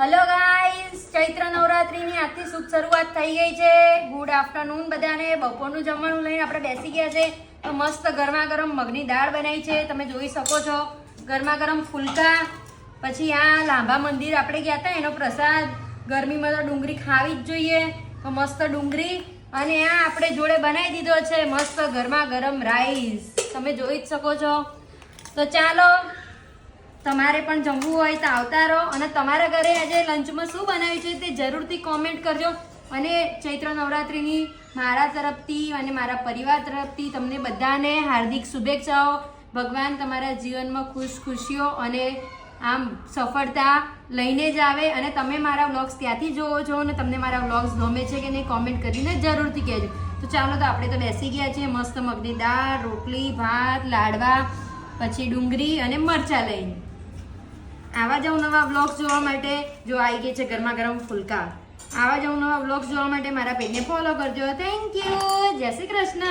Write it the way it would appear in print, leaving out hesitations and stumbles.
Hello guys, ચૈત્ર નવરાત્રીની આજથી શુભ શરૂઆત થઈ ગઈ છે. ગુડ આફ્ટરનૂન બધાને. બપોરનું જમવાનું લઈને આપણે બેસી ગયા છે. તો મસ્ત ગરમા ગરમ મગની દાળ બનાવી છે, તમે જોઈ શકો છો. ગરમા ગરમ ફુલકા, પછી આ લાંભા મંદિર આપણે ગયા હતા એનો પ્રસાદ. ગરમીમાં તો ડુંગળી ખાવી જ જોઈએ, તો મસ્ત ડુંગળી. અને આ આપણે જોડે બનાવી દીધો છે મસ્ત ગરમા ગરમ રાઈસ, તમે જોઈ જ શકો છો. તો ચાલો, તમારે પણ જમવું હોય તો આવતા રહો. અને તમારા ઘરે આજે લંચમાં શું બનાવ્યું છે તે જરૂરથી કોમેન્ટ કરજો. અને ચૈત્ર નવરાત્રિની મારા તરફથી અને મારા પરિવાર તરફથી તમને બધાને હાર્દિક શુભેચ્છાઓ. ભગવાન તમારા જીવનમાં ખુશીઓ અને આમ સફળતા લઈને જ આવે. અને તમે મારા વ્લોગ્સ ત્યાંથી જોવો છો અને તમને મારા વ્લોગ્સ ગમે છે કે નહીં કોમેન્ટ કરીને જરૂરથી કહેજો. તો ચાલો, તો આપણે તો બેસી ગયા છીએ મસ્ત મગની દાળ, રોટલી, ભાત, લાડવા, પછી ડુંગળી અને મરચાં લઈને. આવા જ નવા વ્લોગ્સ જોવા માટે જો આવી ગઈ છે ગરમા ગરમ ફુલકા. આવા જ નવા વ્લોગ્સ જોવા માટે મારા પેજને ફોલો કરજો. Thank you. જય શ્રી કૃષ્ણ.